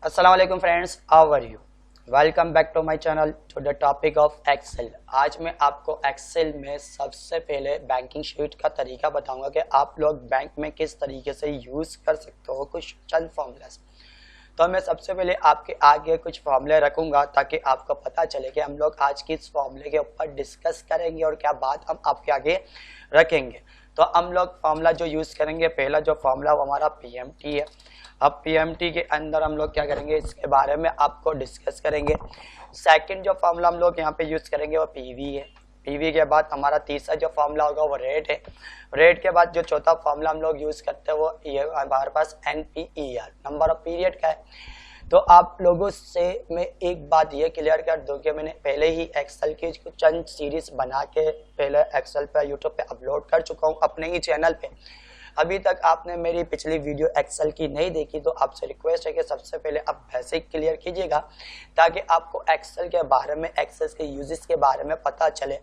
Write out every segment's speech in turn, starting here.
अस्सलाम वालेकुम friends, how are you? Welcome back to my channel to the topic of Excel. आज मैं आपको एक्सेल में सबसे पहले बैंकिंग शीट का तरीका बताऊंगा कि आप लोग बैंक में किस तरीके से यूज़ कर सकते हो कुछ चंद फॉर्मूलाज। तो मैं सबसे पहले आपके आगे कुछ फॉर्मूले रखूंगा ताकि आपको पता चले कि हम लोग आज किस फॉर्मूले के ऊपर डिस्कस करेंगे और क्या बात हम आपके आगे रखेंगे। तो हम लोग फॉर्मूला जो यूज़ करेंगे, पहला जो फॉर्मूला वो हमारा पीएमटी है। अब पीएमटी के अंदर हम लोग क्या करेंगे, इसके बारे में आपको डिस्कस करेंगे। सेकंड जो फॉर्मूला हम लोग यहाँ पे यूज़ करेंगे वो पीवी है। पीवी के बाद हमारा तीसरा जो फॉर्मूला होगा वो रेट है। रेट के बाद जो चौथा फॉर्मूला हम लोग यूज़ करते हैं वो ये हमारे पास एनपीईआर, नंबर ऑफ पीरियड का है। तो आप लोगों से मैं एक बात ये क्लियर कर दूं कि मैंने पहले ही एक्सेल की चंद सीरीज बना के पहले एक्सेल पे यूट्यूब पे अपलोड कर चुका हूँ अपने ही चैनल पे। अभी तक आपने मेरी पिछली वीडियो एक्सेल की नहीं देखी तो आपसे रिक्वेस्ट है कि सबसे पहले आप बेसिक क्लियर कीजिएगा ताकि आपको एक्सेल के बारे में, एक्सेल के यूजेस के बारे में पता चले।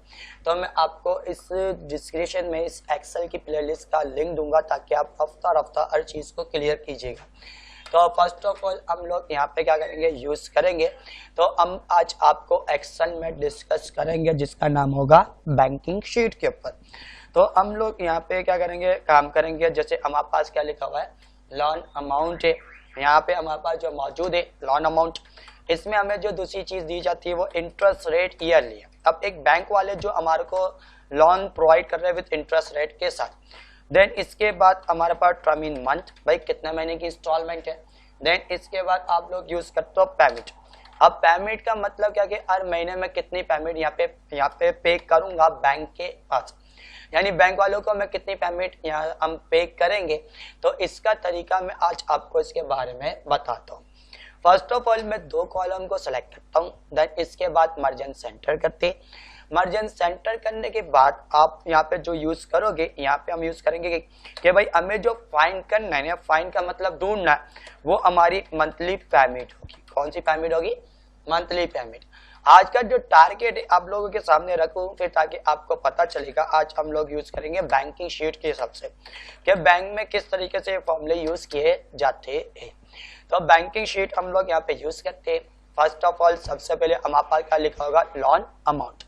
तो मैं आपको इस डिस्क्रिप्शन में इस एक्सेल की प्लेलिस्ट का लिंक दूंगा ताकि आप हफ्ता हर चीज़ को क्लियर कीजिएगा। तो फर्स्ट ऑफ ऑल हम लोग यहाँ पे क्या करेंगे, यूज़ करेंगे। तो हम आज आपको एक्सेल में डिस्कस करेंगे जिसका नाम होगा बैंकिंग शीट के ऊपर। तो हम लोग यहाँ पे क्या करेंगे, काम करेंगे। जैसे हमारे पास क्या लिखा हुआ है, लोन अमाउंट है। यहाँ पे हमारे पास जो मौजूद है लोन अमाउंट, इसमें हमें जो दूसरी चीज़ दी जाती है वो इंटरेस्ट रेट ईयरली है। अब एक बैंक वाले जो हमारे को लोन प्रोवाइड कर रहे हैं विद इंटरेस्ट रेट के साथ। देन इसके बाद हमारे पास टर्म इन मंथ, भाई कितने महीने की इंस्टॉलमेंट है। देन इसके बाद आप लोग यूज करते हो पेमेंट। अब पेमेंट का मतलब क्या कि हर महीने में कितनी पेमेंट यहाँ पे पे करूंगा बैंक के पास, यानी बैंक वालों को मैं कितनी पेमेंट यहाँ हम पे करेंगे। तो इसका तरीका मैं आज आपको इसके बारे में बताता हूँ। फर्स्ट ऑफ ऑल मैं दो कॉलम को सिलेक्ट करता हूँ। देन इसके बाद मर्जन सेंटर करते। मर्जन सेंटर करने के बाद आप यहाँ पे जो यूज करोगे, यहाँ पे हम यूज करेंगे कि भाई हमें जो फाइंड करना है, फाइंड का मतलब ढूंढना है, वो हमारी मंथली पेमेंट होगी। कौन सी पेमेंट होगी? Monthly payment. आज का जो टारगेट है आप लोगों के सामने रखूं फिर ताकि आपको पता चलेगा। आज हम लोग यूज करेंगे बैंकिंग शीट के हिसाब से कि बैंक में किस तरीके से फॉर्मूले यूज किए जाते हैं। तो बैंकिंग शीट हम लोग यहाँ पे यूज करते हैं। फर्स्ट ऑफ ऑल सबसे पहले हमारे पास क्या लिखा होगा, लोन अमाउंट।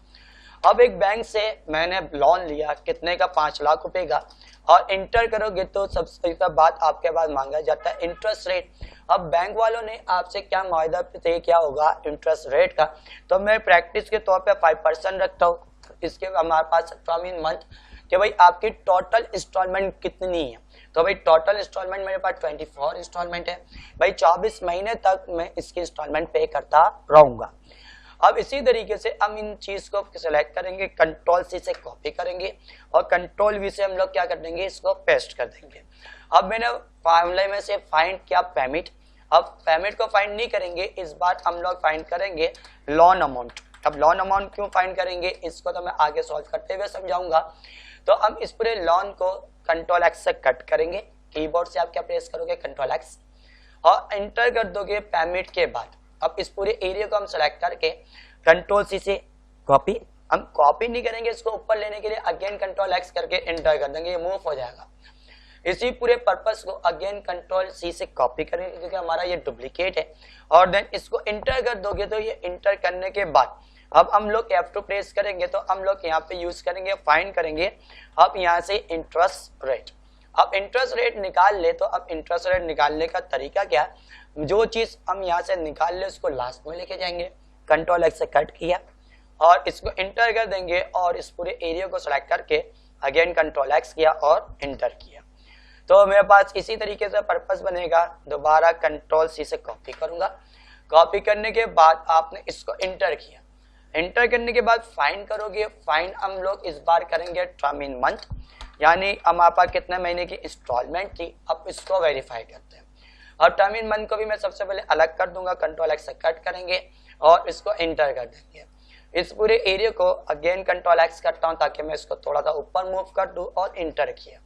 अब एक बैंक से मैंने लोन लिया कितने का, 5 लाख रुपए का, और इंटर करोगे तो सबसे बात आपके पास मांगा जाता है इंटरेस्ट रेट। अब बैंक वालों ने आपसे क्या मुआहदा तय किया होगा इंटरेस्ट रेट का, तो मैं प्रैक्टिस के तौर पे 5% रखता हूँ। इसके हमारे पास टर्म इन मंथ कि भाई आपकी टोटल इंस्टॉलमेंट कितनी है। तो भाई टोटल इंस्टॉलमेंट मेरे पास 24 इंस्टॉलमेंट है। भाई 24 महीने तक मैं इसकी इंस्टॉलमेंट पे करता रहूंगा। अब इसी तरीके से हम इन चीज को सिलेक्ट करेंगे, कंट्रोल सी से कॉपी करेंगे और कंट्रोल वी से हम लोग क्या कर देंगे, इसको पेस्ट कर देंगे। अब मैंने फॉर्मूले में से फाइंड किया पेमेंट। अब पेमेंट को फाइंड नहीं करेंगे, इस बार हम लोग फाइंड करेंगे लोन अमाउंट। अब लोन अमाउंट क्यों फाइंड करेंगे इसको तो मैं आगे सॉल्व करते हुए समझाऊंगा। तो हम इस पूरे लोन को कंट्रोल एक्स से कट करेंगे। कीबोर्ड से आप क्या प्रेस करोगे, कंट्रोल एक्स, और एंटर कर दोगे पेमेंट के बाद। अब इस पूरे एरिया को हम सेलेक्ट करके कंट्रोल सी से कॉपी, हम कॉपी नहीं करेंगे, इसको ऊपर लेने के लिए अगेन कंट्रोल एक्स करके एंटर कर देंगे, ये मूव हो जाएगा। इसी पूरे पर्पस को अगेन कंट्रोल सी से कॉपी करेंगे क्योंकि हमारा ये डुप्लीकेट है, और देन इसको इंटर कर दोगे। तो ये इंटर करने के बाद अब हम लोग F2 प्रेस करेंगे तो हम लोग यहाँ पे यूज करेंगे, फाइंड करेंगे। अब यहाँ से इंटरेस्ट रेट, अब इंटरेस्ट रेट निकाल ले। तो अब इंटरेस्ट रेट निकालने का तरीका क्या है, जो चीज हम यहाँ से निकाल ले उसको लास्ट में लेके जाएंगे। कंट्रोल एक्स से कट किया और इसको इंटर कर देंगे और इस पूरे एरिया को सिलेक्ट करके अगेन कंट्रोल एक्स किया और इंटर किया। तो मेरे पास इसी तरीके से पर्पस बनेगा। दोबारा कंट्रोल सी से कॉपी करूंगा। कॉपी करने के बाद आपने इसको इंटर किया। इंटर करने के बाद फाइंड करोगे। फाइंड हम लोग इस बार करेंगे टर्म इन मंथ, यानी हमारे पास कितने महीने की इंस्टॉलमेंट थी। अब इसको वेरीफाई करते हैं और टर्म इन मंथ को भी मैं सबसे पहले अलग कर दूंगा। कंट्रोल एक्स से कट करेंगे और इसको इंटर कर देंगे। इस पूरे एरिया को अगेन कंट्रोल एक्स करता हूं ताकि मैं इसको थोड़ा सा ऊपर मूव कर दूं और इंटर किया।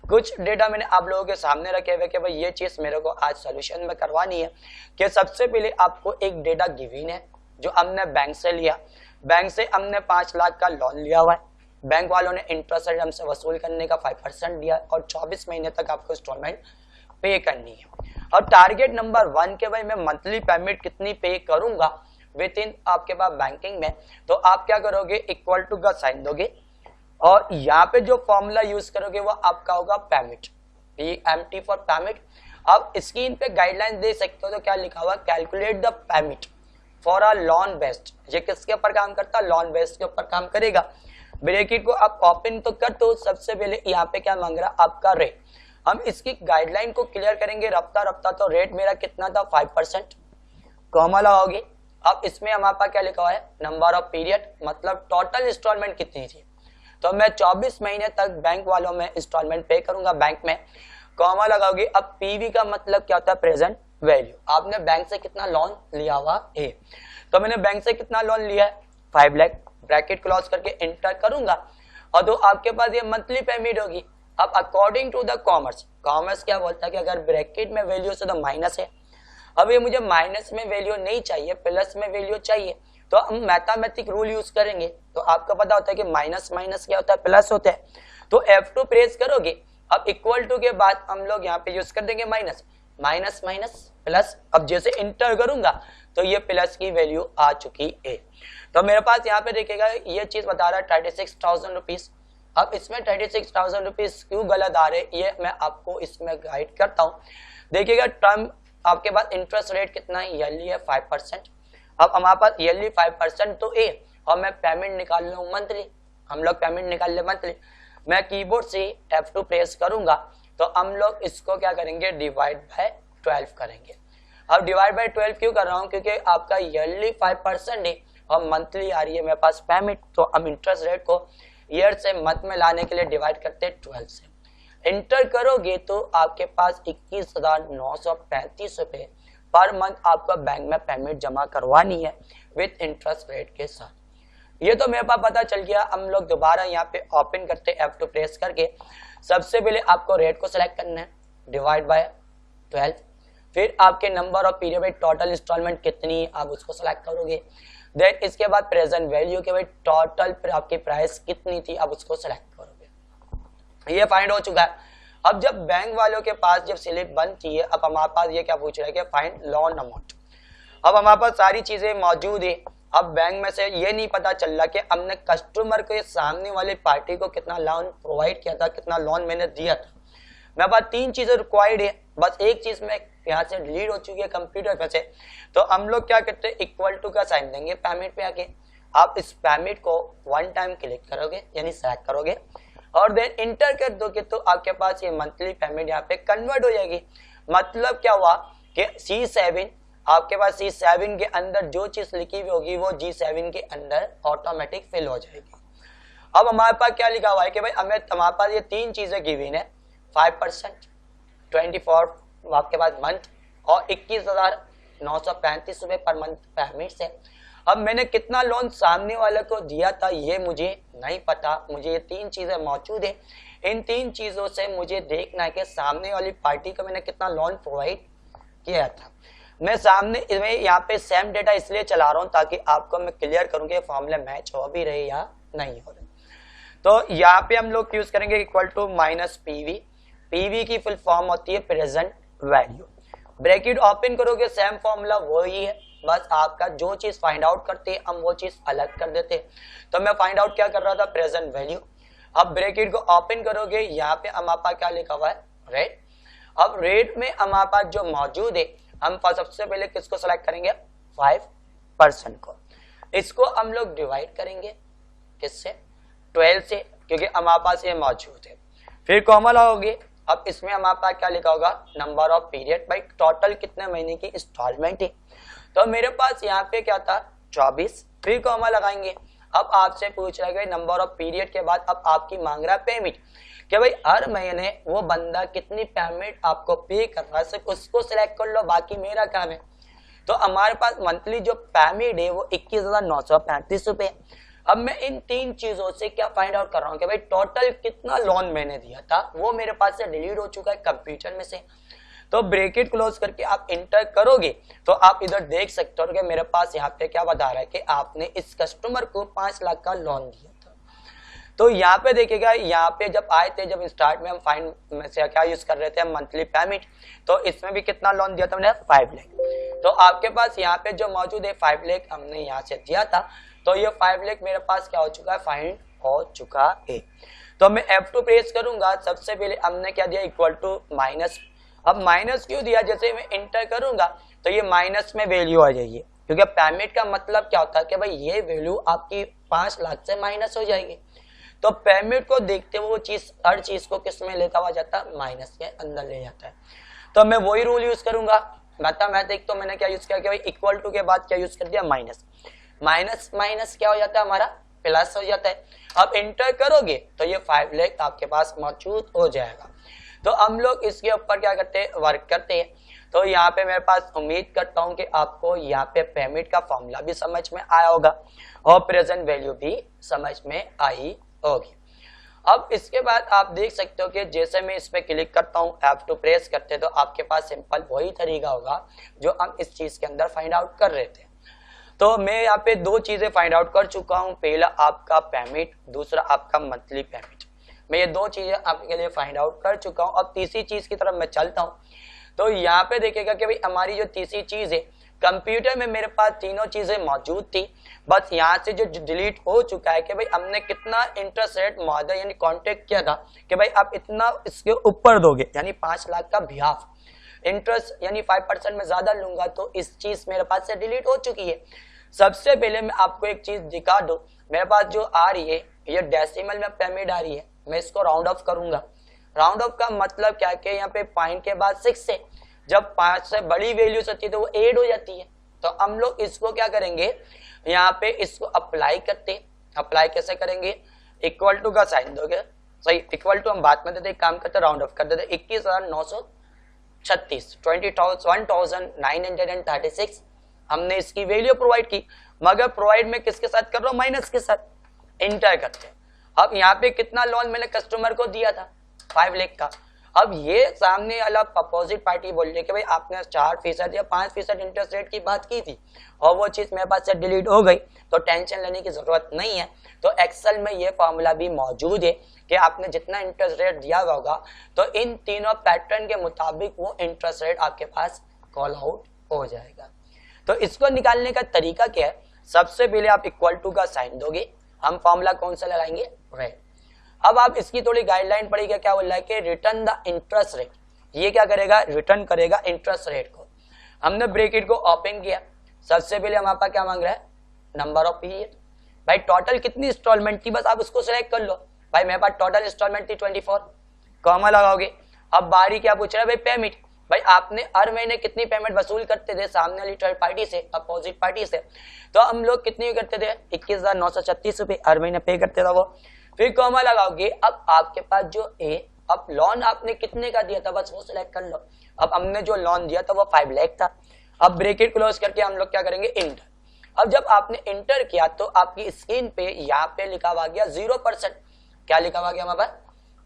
कुछ डेटा मैंने आप लोगों के सामने रखे हुए कि भाई ये चीज मेरे को आज सॉल्यूशन में करवानी है। कि सबसे पहले आपको एक डेटा गिवन है जो हमने बैंक से लिया। बैंक से हमने 5 लाख का लोन लिया हुआ है। बैंक वालों ने इंटरेस्ट रेट हमसे वसूल करने का 5% दिया और 24 महीने तक आपको इंस्टॉलमेंट पे करनी है। और टारगेट नंबर 1 के भाई मैं मंथली पेमेंट कितनी पे करूंगा विद इन आपके पास बैंकिंग में, तो आप क्या करोगे इक्वल टू का साइन दोगे और यहाँ पे जो फॉर्मूला यूज करोगे वो आपका होगा पेमिट, PMT फॉर पेमिट। अब स्क्रीन पे गाइडलाइन दे सकते हो तो क्या लिखा हुआ calculate the permit for a loan based, ये किसके ऊपर काम करता है लॉन बेस्ड के ऊपर काम करेगा। ब्रैकेट को आप ओपन तो कर दो, सबसे पहले यहाँ पे क्या मांग रहा आपका रेट, हम इसकी गाइडलाइन को क्लियर करेंगे रफ्ता रफ्ता। तो रेट मेरा कितना था 5%, कॉमा लगाओगे। अब इसमें हमारे पास क्या लिखा हुआ है नंबर ऑफ पीरियड, मतलब टोटल इंस्टॉलमेंट कितनी थी, तो मैं 24 महीने तक बैंक वालों में इंस्टॉलमेंट पे करूंगा बैंक में, कॉमा लगाओगे। अब पीवी का मतलब क्या होता है प्रेजेंट वैल्यू, आपने बैंक से कितना लोन लिया हुआ है, तो मैंने बैंक से कितना लोन लिया है 5 लाख, ब्रैकेट क्लोज करके एंटर करूंगा और तो आपके पास ये मंथली पेमेंट होगी। अब according to the commerce, commerce क्या बोलता है कि अगर ब्रैकेट में वैल्यू से तो माइनस है, अब ये मुझे माइनस में वैल्यू नहीं चाहिए प्लस में वैल्यू चाहिए, तो हम मैथमेटिक रूल यूज करेंगे। तो आपको पता होता है कि माइनस माइनस क्या होता है प्लस होता है, तो F2 प्रेस करोगे। अब इक्वल टू के बाद हम लोग यहाँ पे यूज कर देंगे माइनस, माइनस माइनस प्लस। अब जैसे इंटर करूंगा तो ये प्लस की वैल्यू आ चुकी है, तो मेरे पास यहाँ पे देखिएगा ये चीज बता रहा है 36,000 रुपीज। अब इसमें 36,000 रुपीज क्यों गलत आ रहे ये मैं आपको इसमें गाइड करता हूँ। देखिएगा टर्म आपके पास इंटरेस्ट रेट कितना है ईयरली है 5%। अब हमारे पास ईयरली 5% तो ए और मैं पेमेंट निकाल लूँ मंथली, हम लोग पेमेंट निकाल ले मंथली। मैं कीबोर्ड से F2 प्रेस करूंगा तो हम लोग इसको क्या करेंगे डिवाइड बाय 12 करेंगे। अब डिवाइड बाय 12 क्यों कर रहा हूँ क्योंकि आपका ईयरली 5% है और मंथली आ रही है मेरे पास पेमेंट, तो हम इंटरेस्ट रेट को ईयर से मंथ में लाने के लिए डिवाइड करते हैं 12 से। इंटर करोगे तो आपके पास 21,935 रुपए पर मंथ आपको बैंक में पेमेंट जमा करवानी है विद इंटरेस्ट रेट के साथ। ये तो मेरे पास पता चल गया। हम लोग दोबारा यहाँ पे ओपन करते F2 प्रेस करके, सबसे पहले आपको रेट को सिलेक्ट करना है डिवाइड बाय 12, फिर आपके नंबर ऑफ पीरियड में टोटल इंस्टॉलमेंट कितनी आप उसको सिलेक्ट करोगे, देन इसके बाद प्रेजेंट वैल्यू के भाई टोटल आपकी प्राइस कितनी थी आप उसको सिलेक्ट करोगे। ये फाइंड हो चुका है। अब जब बैंक वालों के पास जब स्लिप बनती है, अब हमारे पास ये क्या पूछ रहा है कि फाइंड लोन अमाउंट। अब हमारे पास सारी चीजें मौजूद है। अब बैंक में से ये नहीं पता चल रहा कि हमने कस्टमर को सामने वाली पार्टी को कितना लोन प्रोवाइड किया था, कितना लोन मैंने दिया था। मेरे पास 3 चीजें रिक्वायर्ड है, बस एक चीज में यहाँ से डिलीट हो चुकी है कंप्यूटर पे से। तो हम लोग क्या करते हैं इक्वल टू का साइन देंगे पेमेंट पे आके। आप इस पेमेंट को 1 टाइम क्लिक करोगे यानी सेलेक्ट करोगे और देन इंटर कर दोगे तो आपके पास ये मंथली पेमेंट यहाँ पे कन्वर्ट हो जाएगी। मतलब क्या हुआ कि C7 आपके पास C7 के अंदर जो चीज लिखी हुई होगी वो G7 के अंदर ऑटोमेटिक फिल हो जाएगी। अब हमारे पास क्या लिखा हुआ है कि भाई हमें हमारे पास ये 3 चीजें गिवन है 5%, 24 आपके पास मंथ और 21,935 रुपए पर मंथ पेमेंट से। अब मैंने कितना लोन सामने वाले को दिया था ये मुझे नहीं पता, मुझे ये 3 चीजें मौजूद है। इन 3 चीजों से मुझे देखना है कि सामने वाली पार्टी को मैंने कितना लोन प्रोवाइड किया था। मैं सामने में यहाँ पे सेम डेटा इसलिए चला रहा हूँ ताकि आपको मैं क्लियर करूँ कि फॉर्मूले मैच हो भी रहे या नहीं हो रहे। तो यहाँ पे हम लोग यूज करेंगे equal to minus PV. PV की फुल फॉर्म होती है प्रेजेंट वैल्यू। ब्रैकेट ओपन करोगे सेम फॉर्मूला वही है, बस आपका जो चीज फाइंड आउट करते हैं हम वो चीज अलग कर देते हैं। तो मैं फाइंड आउट क्या कर रहा था प्रेजेंट वैल्यू। अब ब्रैकेट को ओपन करोगे यहाँ पे हमारे पास क्या लिखा हुआ है रेट। अब रेट में हमारे पास जो मौजूद है हम सबसे पहले किसको सेलेक्ट करेंगे 5% को। इसको हम लोग डिवाइड करेंगे किससे 12 से क्योंकि हमारे पास ये मौजूद है। फिर कॉमा लगाओगे। अब इसमें हमारे पास क्या लिखा होगा नंबर ऑफ पीरियड, भाई टोटल कितने महीने की इंस्टॉलमेंट है। तो मेरे पास यहाँ पे क्या था 24, फिर कॉमा लगाएंगे। अब आपसे पूछ रहा है नंबर ऑफ पीरियड के बाद अब आपकी मांग रहा है पेमेंट कि भाई हर महीने वो बंदा कितनी पेमेंट आपको पे कर रहा है, सिर्फ उसको सिलेक्ट कर लो बाकी मेरा काम है। तो हमारे पास मंथली जो पेमेंट है वो 21,935 रुपए। अब मैं इन 3 चीजों से क्या फाइंड आउट कर रहा हूँ कि भाई टोटल कितना लोन मैंने दिया था वो मेरे पास से डिलीट हो चुका है कंप्यूटर में से। तो ब्रैकेट क्लोज करके आप इंटर करोगे तो आप इधर देख सकते हो कि मेरे पास यहाँ पे क्या बता रहा है कि आपने इस कस्टमर को 5 लाख का लोन दिया था। तो यहाँ पे देखिएगा, यहाँ पे जब आए थे, जब स्टार्ट में हम फाइंड में से क्या यूज कर रहे थे, मंथली पेमेंट, तो इसमें भी कितना लोन दिया था मैंने, 5 लाख। तो आपके पास यहाँ पे जो मौजूद है 5 लाख हमने यहाँ से दिया था, तो ये 5 लाख मेरे पास क्या हो चुका है, फाइंड हो चुका है। तो मैं F2 प्रेस करूंगा, सबसे पहले हमने क्या दिया, इक्वल टू माइनस। अब माइनस क्यों दिया, जैसे मैं इंटर करूंगा तो ये माइनस में वैल्यू आ जाएगी, क्योंकि पेमेंट का मतलब क्या होता है कि भाई ये वैल्यू आपकी 5 लाख से माइनस हो जाएगी। तो पेमेंट को देखते हुए वो चीज, हर चीज को किस में लेता हुआ जाता है, माइनस के अंदर ले जाता है। तो मैं वही रूल यूज करूंगा, मैथमेटिक। तो मैंने क्या यूज किया कि भाई इक्वल टू के बाद क्या यूज कर दिया, माइनस। माइनस माइनस क्या हो जाता है हमारा, प्लस हो जाता है। अब इंटर करोगे तो ये 5 लाख आपके पास मौजूद हो जाएगा। तो हम लोग इसके ऊपर क्या करते हैं, वर्क करते हैं। तो यहाँ पे मेरे पास, उम्मीद करता हूँ कि आपको यहाँ पे पेमेंट का फॉर्मूला भी समझ में आया होगा और प्रेजेंट वैल्यू भी समझ में आई होगी। अब इसके बाद आप देख सकते हो कि जैसे मैं इस पे क्लिक करता हूँ, F2 प्रेस करते, तो आपके पास सिंपल वही तरीका होगा जो हम इस चीज के अंदर फाइंड आउट कर रहे थे। तो मैं यहाँ पे 2 चीजें फाइंड आउट कर चुका हूँ, पहला आपका पेमेंट, दूसरा आपका मंथली पेमेंट। मैं ये 2 चीजें आपके लिए फाइंड आउट कर चुका हूँ। अब तीसरी चीज की तरफ मैं चलता हूँ। तो यहाँ पे देखिएगा कि भाई हमारी जो तीसरी चीज है, कंप्यूटर में मेरे पास तीनों चीजें मौजूद थी, बस यहाँ से जो डिलीट हो चुका है कि भाई हमने कितना इंटरेस्ट रेट मौजूद यानी कॉन्टेक्ट किया था कि भाई आप इतना इसके ऊपर दोगे, यानी 5 लाख का ब्याज इंटरेस्ट यानी 5% में ज्यादा लूंगा, तो इस चीज मेरे पास से डिलीट हो चुकी है। सबसे पहले मैं आपको एक चीज दिखा दूं, मेरे पास जो आ रही है ये डेसिमल में पेमेंट आ रही है, मैं इसको राउंड ऑफ करूंगा। राउंड ऑफ का मतलब क्या है कि यहाँ पे पॉइंट के बाद 6 से जब 5 से बड़ी वैल्यूज होती है तो वो ऐड हो जाती है। तो हम लोग इसको क्या करेंगे, यहाँ पे इसको अप्लाई करते। अप्लाई कैसे करेंगे, इक्वल टू का साइन दोगे, सही, इक्वल टू हम बात में देते, काम करते राउंड ऑफ कर देते, 21,936 21,936 हमने इसकी वैल्यू प्रोवाइड की, मगर प्रोवाइड में किसके साथ कर रहा हूं, माइनस के साथ। इंटर करते हैं। अब यहाँ पे कितना लोन मैंने कस्टमर को दिया था, 5 लाख का। अब ये सामने वाला अपोजिट पार्टी बोल रही है कि भाई आपने 4% या 5% इंटरेस्ट रेट की बात की थी और वो चीज मेरे पास से डिलीट हो गई, तो टेंशन लेने की जरूरत नहीं है। तो एक्सेल में ये फॉर्मूला भी मौजूद है कि आपने जितना इंटरेस्ट रेट दिया होगा तो इन तीनों पैटर्न के मुताबिक वो इंटरेस्ट रेट आपके पास कॉल आउट हो जाएगा। तो इसको निकालने का तरीका क्या है, सबसे पहले आप इक्वल टू का साइन दोगे, हम फॉर्मूला कौन सा लगाएंगे, रेट। अब आप इसकी थोड़ी गाइडलाइन पढ़िएगा, क्या बोल रहा है कि रिटर्न द इंटरेस्ट रेट, ये क्या करेगा, रिटर्न करेगा इंटरेस्ट रेट को। हमने ब्रैकेट को ओपन किया, सबसे पहले हमारे पास क्या मांग रहा है, नंबर ऑफ पीरियड। भाई टोटल कितनी इंस्टॉलमेंट थी, बस आप उसको सिलेक्ट कर लो। भाई मेरे पास टोटल इंस्टॉलमेंट थी 24, कॉमा लगाओगे। अब बारी क्या पूछ रहा है, भाई पेमेंट, भाई आपने हर महीने कितनी पेमेंट वसूल करते थे सामने वाली थर्ड पार्टी से, अपोजिट पार्टी से, तो हम लोग कितनी करते थे, 21,936 रुपए हर महीने पे करते था वो। फिर कॉमा लगाओगे। अब आपके पास जो है, अब लोन आपने कितने का दिया था, बस वो सिलेक्ट कर लो। अब हमने जो लोन दिया था वो 5 लाख था। अब ब्रैकेट क्लोज करके हम लोग क्या करेंगे, इंटर। अब जब आपने इंटर किया तो आपकी स्क्रीन पे यहाँ पे लिखा हुआ गया 0%। क्या लिखा हुआ गया हमारे पास,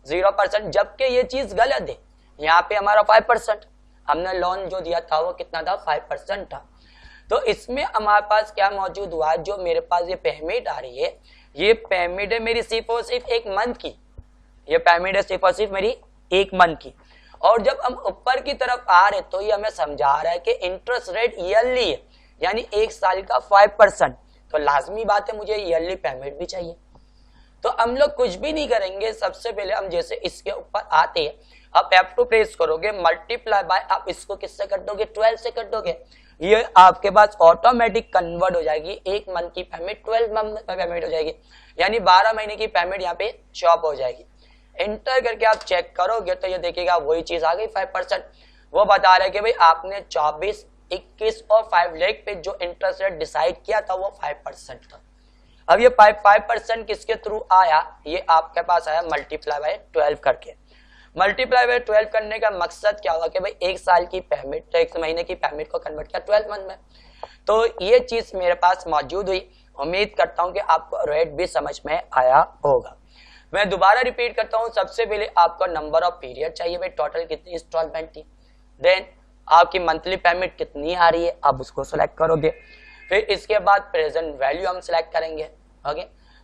0%, जबकि ये चीज गलत है। यहाँ पे हमारा 5%, हमने लोन जो दिया था वो कितना था, 5% था। तो इसमें हमारे पास क्या मौजूद हुआ, जो मेरे पास ये पेमेंट आ रही है, ये पेमेंट है मेरी सिर्फ और सिर्फ 1 मंथ की। ये पेमेंट है सिर्फ और सिर्फ मेरी 1 मंथ की। और जब हम ऊपर की तरफ आ रहे तो ये हमें समझा रहा है कि इंटरेस्ट रेट ईयरली है, यानी 1 साल का 5%। तो लाजमी बात है मुझे ईयरली पेमेंट भी चाहिए। तो हम लोग कुछ भी नहीं करेंगे, सबसे पहले हम जैसे इसके ऊपर आते हैं, आप F2 प्रेस करोगे, मल्टीप्लाई बाय, आप इसको किससे कर दोगे, 12 से कर दोगे। ये आपके पास ऑटोमेटिक कन्वर्ट हो जाएगी, 1 मंथ की पेमेंट 12 मंथ में पेमेंट हो जाएगी, यानी 12 महीने की पेमेंट यहाँ पे शॉप हो जाएगी। इंटर करके आप चेक करोगे तो ये देखिएगा वही चीज आ गई, 5%। वो बता रहे कि भाई आपने 24, 21 और 5 लाख पे जो इंटरेस्ट रेट डिसाइड किया था वो 5% था। अब ये 5% किसके थ्रू आया, ये आपके पास आया मल्टीप्लाई बाय 12 करके। मल्टीप्लाई बाय 12 करने का मकसद क्या हुआ कि भाई 1 साल की पेमेंट, 1 महीने की पेमेंट को कन्वर्ट किया 12 मंथ में। तो ये चीज मेरे पास मौजूद हुई। उम्मीद करता हूं कि आपको रेट भी समझ में आया होगा। मैं दोबारा रिपीट करता हूं, सबसे पहले आपको नंबर ऑफ पीरियड चाहिए, भाई टोटल कितनी इंस्टॉलमेंट थी, देन आपकी मंथली पेमेंट कितनी आ रही है, आप उसको सिलेक्ट करोगे। फिर इसके बाद प्रेजेंट वैल्यू हम सिलेक्ट करेंगे, ओके।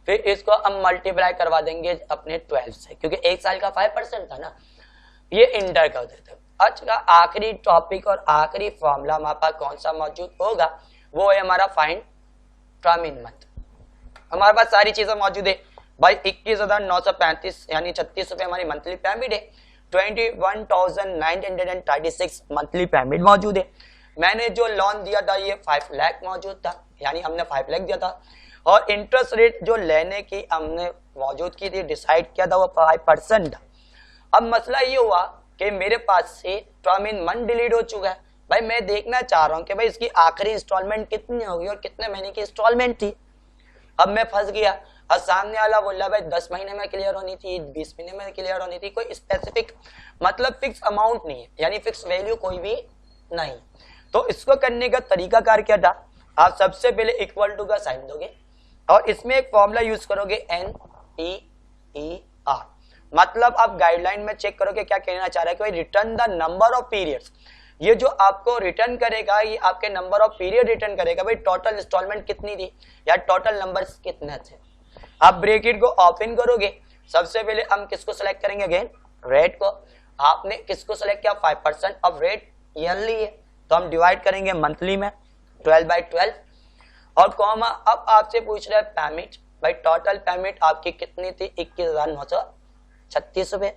फिर इसको हम मल्टीप्लाई करवा देंगे अपने 12 से, क्योंकि एक साल का 5% था ना, ये इंटर कर देते हैं। आज का आखिरी टॉपिक और आखिरी फॉर्मूला हमारे पास कौन सा मौजूद होगा, वो है हमारा फाइंड टर्म इन मंथ। हमारे पास सारी चीजें मौजूद है भाई। 21,935 यानी 36 रुपए हमारी मंथली पेमेंट है। 21,936 मंथली पेमेंट मौजूद है। मैंने जो लोन दिया था ये 5 लाख मौजूद था, यानी हमने 5 लाख दिया था। और इंटरेस्ट रेट जो लेने की हमने मौजूद की थी, डिसाइड किया था, वो 5% था। अब मसला ये हुआ कि मेरे पास से टर्म इन मंथ डिलीट हो चुका है। भाई मैं देखना चाह रहा हूँ कि भाई इसकी आखिरी इंस्टॉलमेंट कितनी होगी और कितने महीने की इंस्टॉलमेंट थी। अब मैं फंस गया और सामने वाला बोला भाई 10 महीने में क्लियर होनी थी, 20 महीने में क्लियर होनी थी। कोई स्पेसिफिक मतलब फिक्स अमाउंट नहीं है, यानी फिक्स वैल्यू कोई भी नहीं। तो इसको करने का तरीका कार क्या था, आप सबसे पहले इक्वल टू का साइन दोगे और इसमें एक फॉर्मूला यूज करोगे NPER। मतलब आप गाइडलाइन में चेक करोगे क्या कहना चाह रहा है कि भाई return the number of periods. ये जो आपको रिटर्न करेगा ये आपके नंबर ऑफ पीरियड रिटर्न करेगा, भाई टोटल इंस्टॉलमेंट कितनी थी या टोटल नंबर्स कितने थे। आप ब्रैकेट को ओपन करोगे, सबसे पहले हम किसको सिलेक्ट करेंगे, अगेन रेट को। आपने किसको सिलेक्ट किया, 5%। अब रेट ईयरली है तो हम डिवाइड करेंगे मंथली में 12/12 और कॉमा। अब आपसे पूछ रहा है पेमेंट, भाई टोटल पेमेंट आपकी कितनी थी, 21,936 रुपए,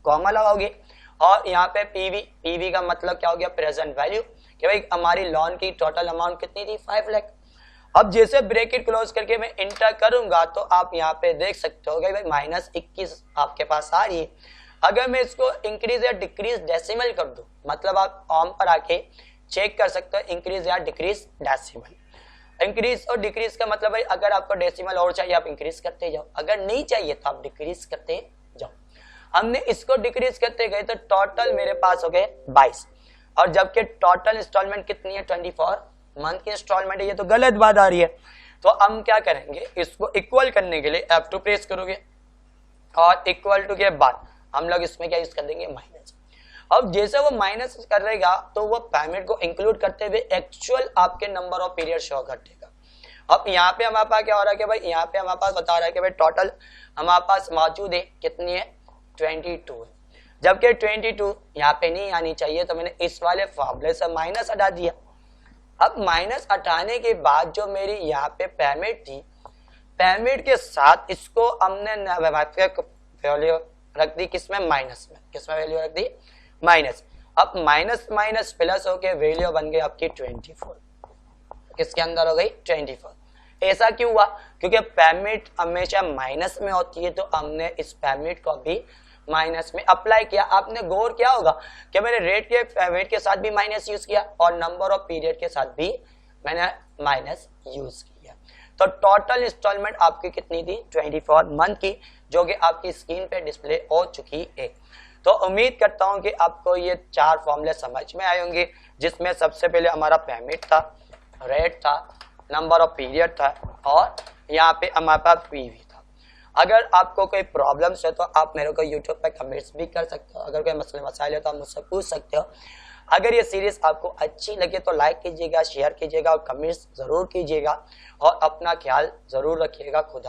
कॉमा लगाओगे। और यहाँ पे पीवी का मतलब क्या हो गया, प्रेजेंट वैल्यू, कि भाई हमारी लोन की टोटल अमाउंट कितनी थी, 5 लाख। अब जैसे ब्रैकेट क्लोज करके मैं इंटर करूंगा तो आप यहाँ पे देख सकते हो भाई -21 आपके पास आ रही है। अगर मैं इसको इंक्रीज या डिक्रीज डेसिमल कर दूं, मतलब आप फॉर्म पर आके चेक कर सकते हो इंक्रीज या डिक्रीज डेसिमल। इंक्रीज और डिक्रीज का मतलब है अगर आपको डेसिमल और चाहिए आप इंक्रीज करते जाओ, अगर नहीं चाहिए तो आप डिक्रीज करते जाओ। हमने इसको डिक्रीज करते गए तो टोटल मेरे पास हो गए 22, और जबकि टोटल इंस्टॉलमेंट कितनी है, 24 मंथ की इंस्टॉलमेंट है। ये तो गलत बात आ रही है। तो हम क्या करेंगे, इसको इक्वल करने के लिए F2 प्रेस करोगे और इक्वल टू के बाद हम लोग इसमें क्या यूज कर देंगे, माइनस। अब जैसे वो माइनस करेगा तो वो पेमेंट को इंक्लूड करते हुए एक्चुअल आपके नंबर ऑफ पीरियड शो कर देगा। अब यहाँ पे हमारे पास क्या हो रहा है कि भाई यहाँ पे हमारे पास बता रहा है कि भाई टोटल हमारे पास मौजूद है कितनी है, 22 है, जबकि 22 यहाँ पे नहीं आनी चाहिए। तो मैंने इस वाले फॉर्मूले से माइनस हटा दिया। अब माइनस हटाने के बाद जो मेरी यहाँ पे पेमेंट थी, पेमेंट के साथ इसको हमने वैल्यू रख दी किसमें, माइनस में। किसमें वैल्यू रख दी, माइनस। अब माइनस माइनस प्लस होके वैल्यू बन गई आपकी 24। किसके अंदर हो गई, 24। ऐसा क्यों हुआ, क्योंकि पेमेंट हमेशा माइनस में होती है, तो हमने इस पेमेंट को भी माइनस में अप्लाई किया। आपने गौर किया होगा कि मैंने रेट के पेमेंट के साथ भी माइनस यूज किया और नंबर ऑफ पीरियड के साथ भी मैंने माइनस यूज किया। तो टोटल इंस्टॉलमेंट आपकी कितनी थी, 24 मंथ की, जो कि आपकी स्क्रीन पे डिस्प्ले हो चुकी है। तो उम्मीद करता हूं कि आपको ये 4 फॉर्मूले समझ में आए होंगे, जिसमें सबसे पहले हमारा पेमेंट था, रेट था, नंबर ऑफ पीरियड था और यहाँ पे हमारे पास पीवी था। अगर आपको कोई प्रॉब्लम्स है तो आप मेरे को यूट्यूब पे कमेंट्स भी कर सकते हो। अगर कोई मसले मसाइल है तो आप मुझसे पूछ सकते हो। अगर ये सीरीज आपको अच्छी लगे तो लाइक कीजिएगा, शेयर कीजिएगा और कमेंट्स जरूर कीजिएगा और अपना ख्याल जरूर रखिएगा। खुदा